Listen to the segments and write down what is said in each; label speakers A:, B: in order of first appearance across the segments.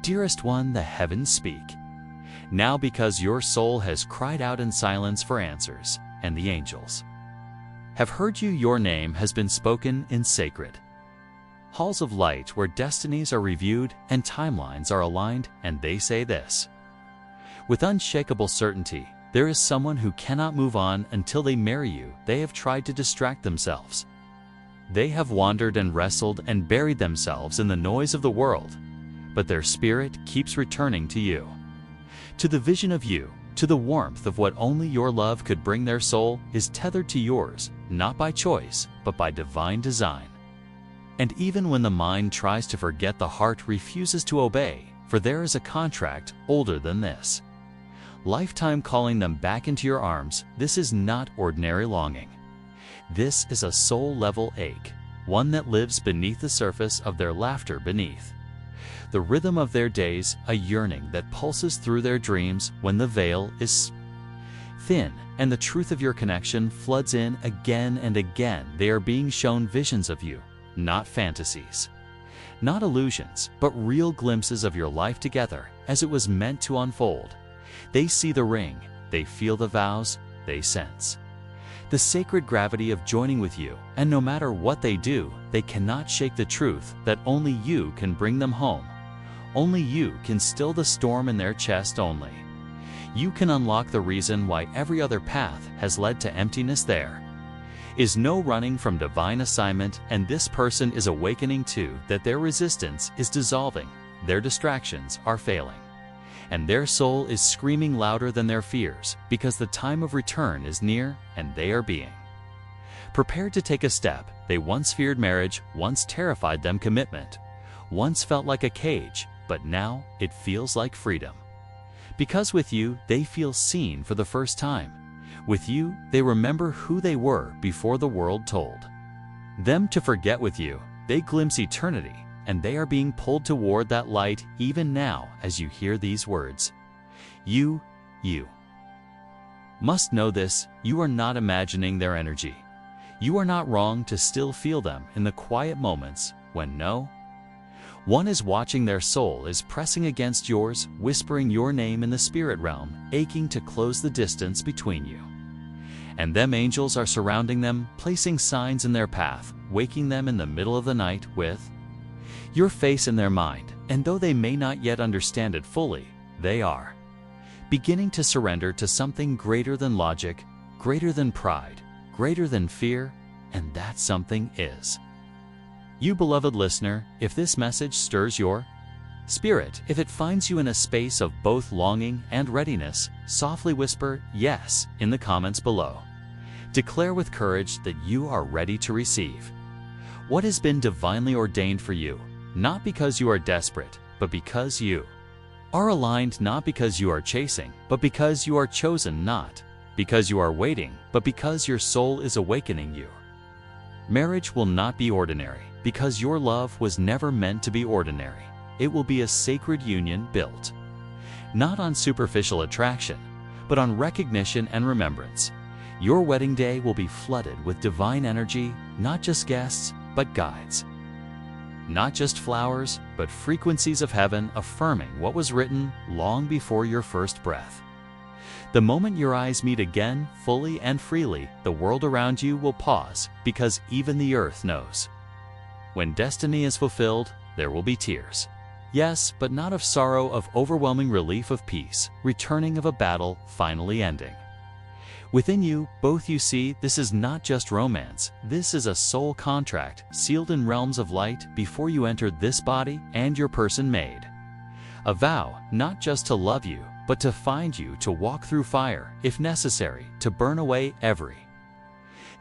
A: Dearest one, the heavens speak. Now because your soul has cried out in silence for answers, and the angels have heard you, your name has been spoken in sacred halls of light where destinies are reviewed and timelines are aligned, and they say this. With unshakable certainty, there is someone who cannot move on until they marry you. They have tried to distract themselves. They have wandered and wrestled and buried themselves in the noise of the world, but their spirit keeps returning to you. To the vision of you, to the warmth of what only your love could bring. Their soul is tethered to yours, not by choice, but by divine design. And even when the mind tries to forget, the heart refuses to obey, for there is a contract older than this lifetime calling them back into your arms. This is not ordinary longing. This is a soul-level ache, one that lives beneath the surface of their laughter, beneath the rhythm of their days, a yearning that pulses through their dreams when the veil is thin and the truth of your connection floods in again and again. They are being shown visions of you, not fantasies, not illusions, but real glimpses of your life together as it was meant to unfold. They see the ring, they feel the vows, they sense the sacred gravity of joining with you, and no matter what they do, they cannot shake the truth that only you can bring them home. Only you can still the storm in their chest. Only you can unlock the reason why every other path has led to emptiness. There is no running from divine assignment, and this person is awakening too, that their resistance is dissolving, their distractions are failing, and their soul is screaming louder than their fears, because the time of return is near and they are being prepared to take a step. They once feared marriage, once terrified them commitment, once felt like a cage, but now it feels like freedom. Because with you, they feel seen for the first time. With you, they remember who they were before the world told them to forget. With you, they glimpse eternity, and they are being pulled toward that light even now as you hear these words. You must know this. You are not imagining their energy. You are not wrong to still feel them in the quiet moments when no one is watching. Their soul is pressing against yours, whispering your name in the spirit realm, aching to close the distance between you. And them angels are surrounding them, placing signs in their path, waking them in the middle of the night with your face in their mind, and though they may not yet understand it fully, they are beginning to surrender to something greater than logic, greater than pride, greater than fear, and that something is you, beloved listener. If this message stirs your spirit, if it finds you in a space of both longing and readiness, softly whisper yes in the comments below. Declare with courage that you are ready to receive what has been divinely ordained for you, not because you are desperate, but because you are aligned, not because you are chasing, but because you are chosen, not because you are waiting, but because your soul is awakening you. Marriage will not be ordinary, because your love was never meant to be ordinary. It will be a sacred union built not on superficial attraction, but on recognition and remembrance. Your wedding day will be flooded with divine energy, not just guests, but guides. Not just flowers, but frequencies of heaven affirming what was written long before your first breath. The moment your eyes meet again, fully and freely, the world around you will pause, because even the earth knows. When destiny is fulfilled, there will be tears. Yes, but not of sorrow, of overwhelming relief, of peace, returning, of a battle finally ending. Within you, both you see, this is not just romance. This is a soul contract, sealed in realms of light before you entered this body and your person made a vow, not just to love you, but to find you, to walk through fire, if necessary, to burn away every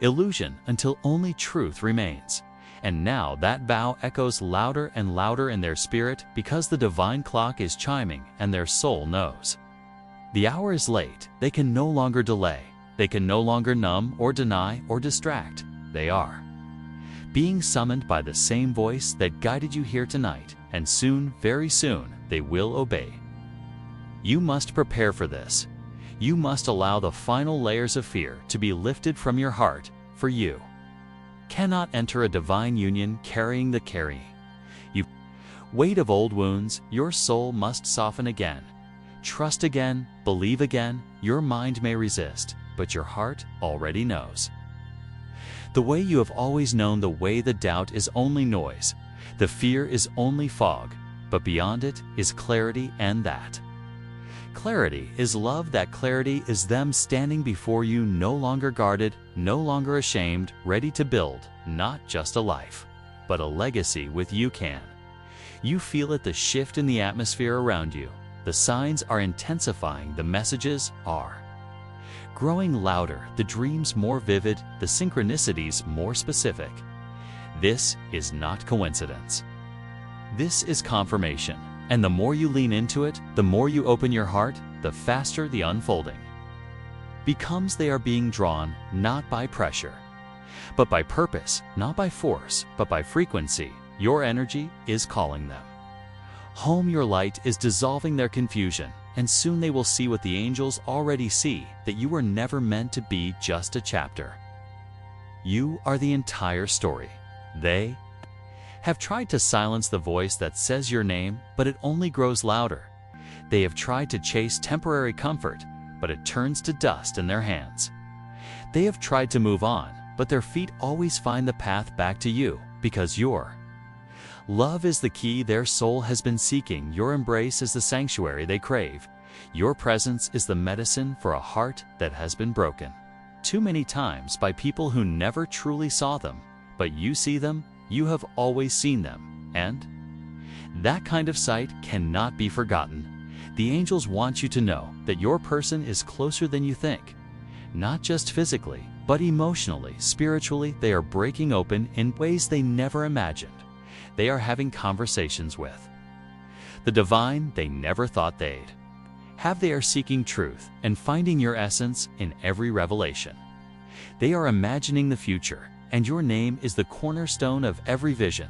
A: illusion until only truth remains. And now that vow echoes louder and louder in their spirit, because the divine clock is chiming and their soul knows the hour is late. They can no longer delay. They can no longer numb or deny or distract. They are being summoned by the same voice that guided you here tonight, and soon, very soon, they will obey. You must prepare for this. You must allow the final layers of fear to be lifted from your heart, for you cannot enter a divine union carrying the carrying. You weight of old wounds, your soul must soften again. Trust again, believe again. Your mind may resist, but your heart already knows. The way you have always known, the way the doubt is only noise, the fear is only fog, but beyond it is clarity, and that clarity is love. That clarity is them standing before you, no longer guarded, no longer ashamed, ready to build, not just a life, but a legacy with you. Can you feel it? The shift in the atmosphere around you. The signs are intensifying, the messages are growing louder, the dreams more vivid, the synchronicities more specific. This is not coincidence. This is confirmation. And the more you lean into it, the more you open your heart, the faster the unfolding becomes. They are being drawn not by pressure, but by purpose, not by force, but by frequency. Your energy is calling them home. Your light is dissolving their confusion, and soon they will see what the angels already see, that you were never meant to be just a chapter. You are the entire story. They have tried to silence the voice that says your name, but it only grows louder. They have tried to chase temporary comfort, but it turns to dust in their hands. They have tried to move on, but their feet always find the path back to you, because your love is the key their soul has been seeking. Your embrace is the sanctuary they crave. Your presence is the medicine for a heart that has been broken too many times by people who never truly saw them. But you see them, you have always seen them, and that kind of sight cannot be forgotten. The angels want you to know that your person is closer than you think, not just physically, but emotionally, spiritually. They are breaking open in ways they never imagined. They are having conversations with the divine they never thought they'd have. They are seeking truth and finding your essence in every revelation. They are imagining the future, and your name is the cornerstone of every vision.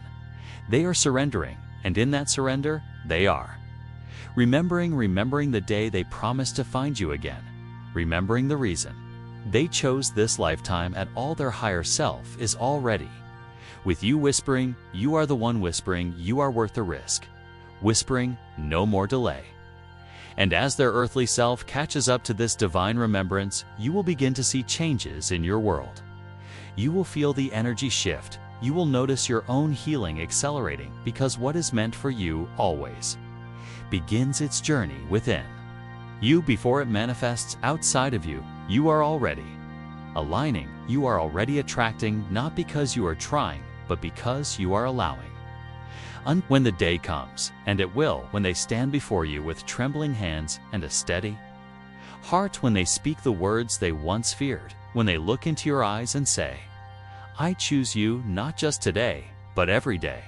A: They are surrendering, and in that surrender, they are remembering the day they promised to find you again, remembering the reason they chose this lifetime at all. Their higher self is already with you, whispering, you are the one, whispering, you are worth the risk, whispering, no more delay. And as their earthly self catches up to this divine remembrance, you will begin to see changes in your world. You will feel the energy shift. You will notice your own healing accelerating, because what is meant for you always begins its journey within you before it manifests outside of you. You are already aligning. You are already attracting, not because you are trying, but because you are allowing. When the day comes, and it will, when they stand before you with trembling hands and a steady heart, when they speak the words they once feared, when they look into your eyes and say, I choose you, not just today, but every day,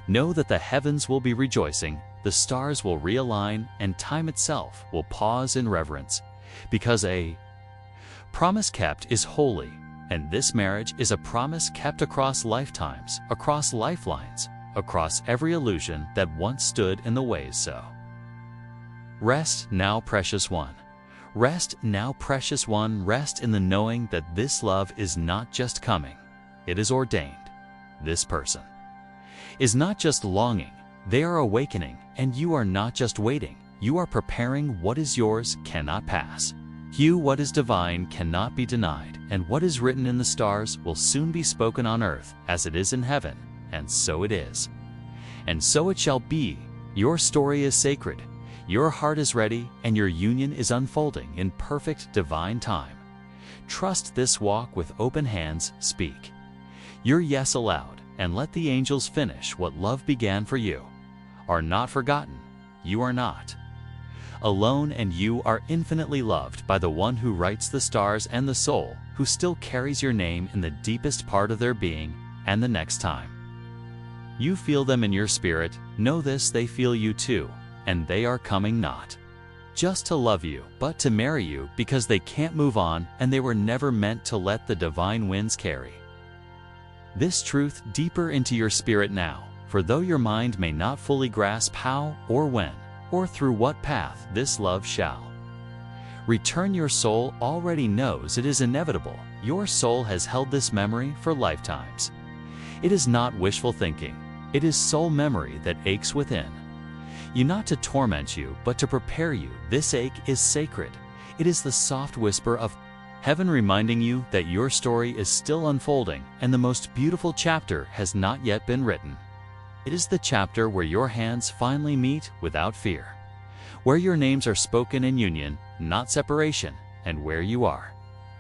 A: know that the heavens will be rejoicing, the stars will realign, and time itself will pause in reverence, because a promise kept is holy, and this marriage is a promise kept across lifetimes, across lifelines, across every illusion that once stood in the ways. So rest now, precious one. Rest now, precious one. Rest in the knowing that this love is not just coming, it is ordained. This person is not just longing, they are awakening, and you are not just waiting, you are preparing. What is yours cannot pass. What is divine cannot be denied, and what is written in the stars will soon be spoken on earth as it is in heaven. And so it is. And so it shall be. Your story is sacred. Your heart is ready, and your union is unfolding in perfect divine time. Trust this walk with open hands. Speak your yes aloud, and let the angels finish what love began for you. Are not forgotten. You are not alone, and you are infinitely loved by the one who writes the stars and the soul, who still carries your name in the deepest part of their being. And the next time you feel them in your spirit, know this: they feel you too, and they are coming not just to love you, but to marry you, because they can't move on, and they were never meant to let the divine winds carry this truth deeper into your spirit now. For though your mind may not fully grasp how or when or through what path this love shall return, your soul already knows it is inevitable. Your soul has held this memory for lifetimes. It is not wishful thinking. It is soul memory that aches within. You not to torment you, but to prepare you. This ache is sacred. It is the soft whisper of heaven reminding you that your story is still unfolding and the most beautiful chapter has not yet been written. It is the chapter where your hands finally meet without fear, where your names are spoken in union, not separation, and where you are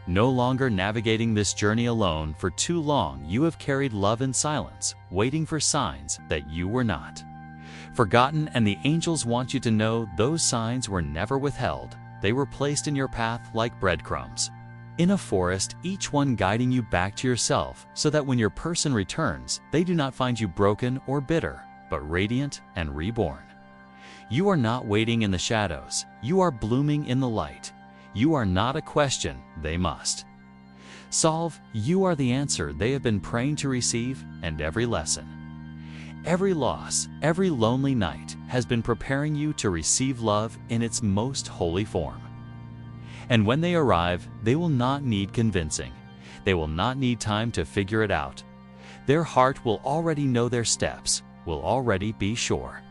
A: no longer navigating this journey alone. For too long you have carried love in silence, waiting for signs that you were not forgotten, and the angels want you to know those signs were never withheld. They were placed in your path like breadcrumbs in a forest, each one guiding you back to yourself, so that when your person returns, they do not find you broken or bitter, but radiant and reborn. You are not waiting in the shadows. You are blooming in the light. You are not a question they must solve. You are the answer they have been praying to receive, and every lesson, every loss, every lonely night has been preparing you to receive love in its most holy form. And when they arrive, they will not need convincing. They will not need time to figure it out. Their heart will already know their steps, will already be sure,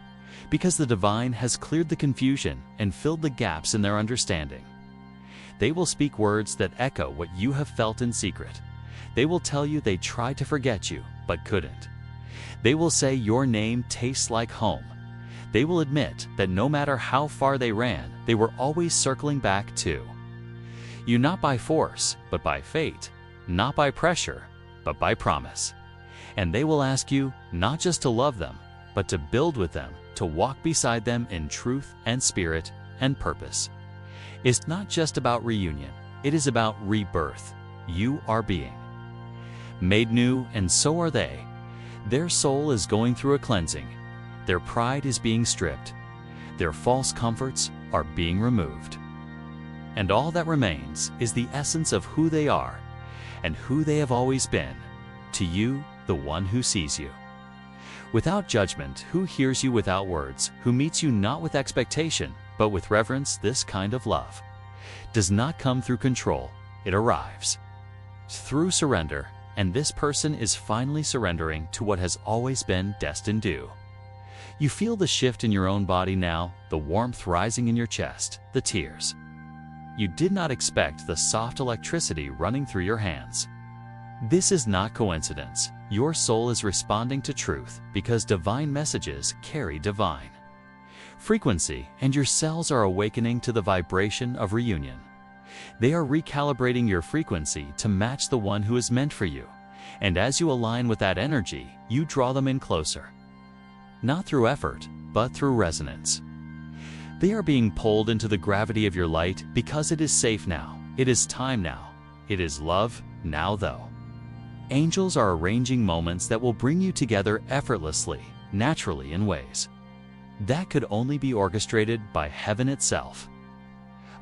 A: because the divine has cleared the confusion and filled the gaps in their understanding. They will speak words that echo what you have felt in secret. They will tell you they tried to forget you, but couldn't. They will say your name tastes like home. They will admit that no matter how far they ran, they were always circling back to you, not by force, but by fate, not by pressure, but by promise. And they will ask you not just to love them, but to build with them, to walk beside them in truth and spirit and purpose. It's not just about reunion, it is about rebirth. You are being made new, and so are they. Their soul is going through a cleansing. Their pride is being stripped. Their false comforts are being removed. And all that remains is the essence of who they are and who they have always been. To you, the one who sees you without judgment, who hears you without words, who meets you not with expectation, but with reverence. This kind of love does not come through control. It arrives through surrender, and this person is finally surrendering to what has always been destined to. You feel the shift in your own body now, the warmth rising in your chest, the tears. You did not expect the soft electricity running through your hands. This is not coincidence. Your soul is responding to truth because divine messages carry divine frequency, and your cells are awakening to the vibration of reunion. They are recalibrating your frequency to match the one who is meant for you. And as you align with that energy, you draw them in closer. Not through effort, but through resonance. They are being pulled into the gravity of your light because it is safe now. It is time now. It is love now, though. Angels are arranging moments that will bring you together effortlessly, naturally, in ways that could only be orchestrated by heaven itself.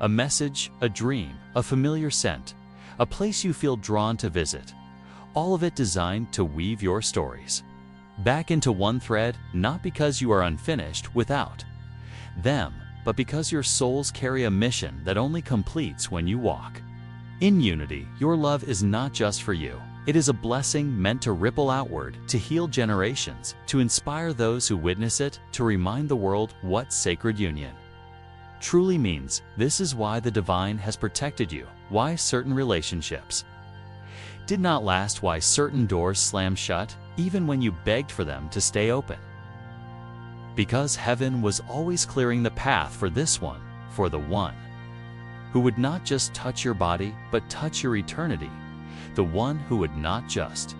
A: A message, a dream, a familiar scent, a place you feel drawn to visit, all of it designed to weave your stories back into one thread, not because you are unfinished without them, but because your souls carry a mission that only completes when you walk in unity. Your love is not just for you. It is a blessing meant to ripple outward, to heal generations, to inspire those who witness it, to remind the world what sacred union truly means. This is why the divine has protected you, why certain relationships did not last, why certain doors slammed shut, even when you begged for them to stay open. Because heaven was always clearing the path for this one, for the one who would not just touch your body, but touch your eternity. The one who would not just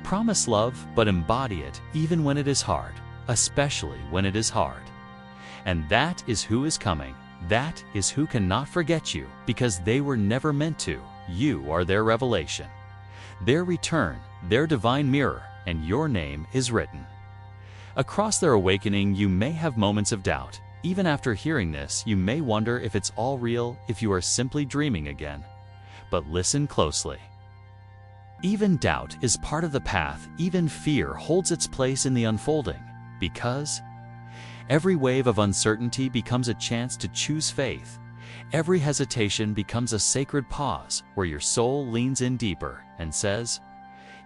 A: promise love, but embody it even when it is hard, especially when it is hard. And that is who is coming. That is who cannot forget you, because they were never meant to. You are their revelation, their return, their divine mirror, and your name is written across their awakening. You may have moments of doubt. Even after hearing this, you may wonder if it's all real, if you are simply dreaming again. But listen closely. Even doubt is part of the path. Even fear holds its place in the unfolding, because every wave of uncertainty becomes a chance to choose faith. Every hesitation becomes a sacred pause where your soul leans in deeper and says,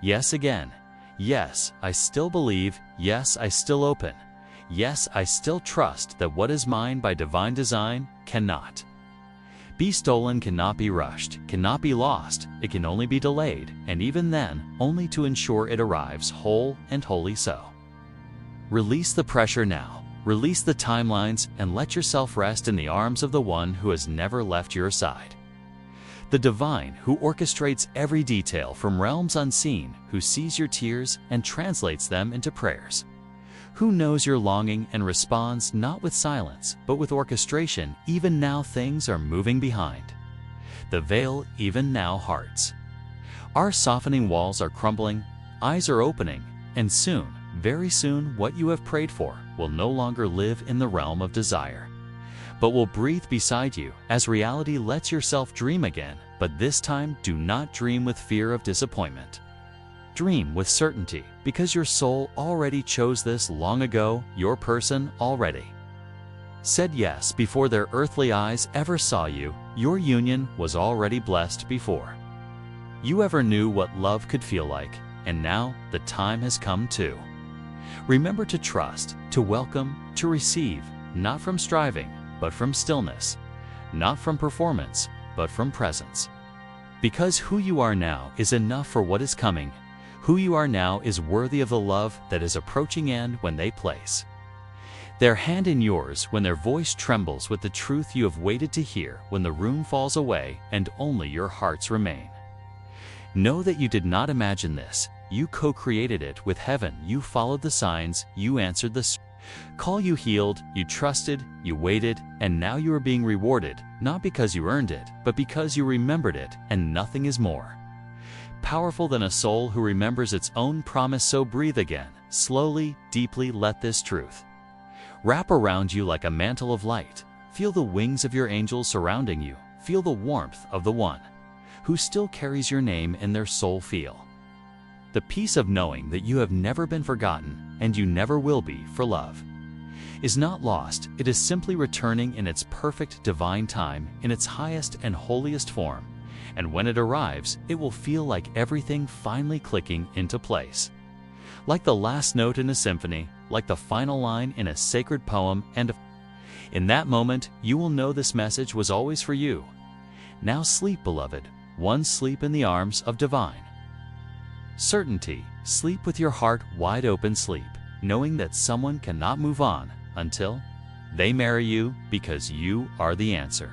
A: yes again, Yes, I still believe. Yes, I still open. Yes, I still trust that what is mine by divine design cannot be stolen, cannot be rushed, cannot be lost. It can only be delayed, and even then, only to ensure it arrives whole and wholly so. Release the pressure now. Release the timelines and let yourself rest in the arms of the one who has never left your side. The divine who orchestrates every detail from realms unseen, who sees your tears and translates them into prayers, who knows your longing and responds not with silence, but with orchestration. Even now things are moving behind the veil, even now hearts are softening, walls are crumbling, eyes are opening, and soon, very soon, what you have prayed for will no longer live in the realm of desire, but will breathe beside you as reality lets yourself dream again. But this time, do not dream with fear of disappointment. Dream with certainty, because your soul already chose this long ago. Your person already said yes before their earthly eyes ever saw you. Your union was already blessed before you ever knew what love could feel like, and now the time has come to remember to trust, to welcome, to receive, not from striving, but from stillness, not from performance, but from presence. Because who you are now is enough for what is coming. Who you are now is worthy of the love that is approaching, and when they place their hand in yours, when their voice trembles with the truth you have waited to hear, when the room falls away and only your hearts remain, know that you did not imagine this. You co-created it with heaven. You followed the signs, you answered the call, you healed, you trusted, you waited, and now you are being rewarded, not because you earned it, but because you remembered it, and nothing is more powerful than a soul who remembers its own promise. So breathe again, slowly, deeply. Let this truth wrap around you like a mantle of light. Feel the wings of your angels surrounding you. Feel the warmth of the one who still carries your name in their soul. Feel the peace of knowing that you have never been forgotten, and you never will be, for love is not lost. It is simply returning in its perfect divine time, in its highest and holiest form. And when it arrives, it will feel like everything finally clicking into place. Like the last note in a symphony, like the final line in a sacred poem, and in that moment, you will know this message was always for you. Now sleep, beloved, one, sleep in the arms of divine certainty. Sleep with your heart wide open. Sleep, knowing that someone cannot move on until they marry you, because you are the answer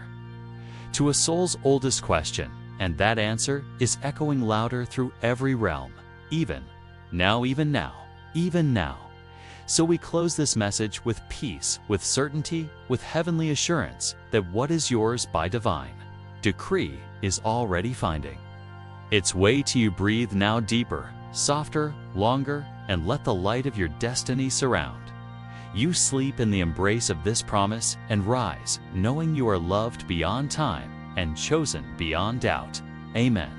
A: to a soul's oldest question, and that answer is echoing louder through every realm, even now, even now, even now. So we close this message with peace, with certainty, with heavenly assurance that what is yours by divine decree is already finding its way to you. Breathe now deeper, softer, longer, and let the light of your destiny surround you. Sleep in the embrace of this promise and rise, knowing you are loved beyond time and chosen beyond doubt. Amen.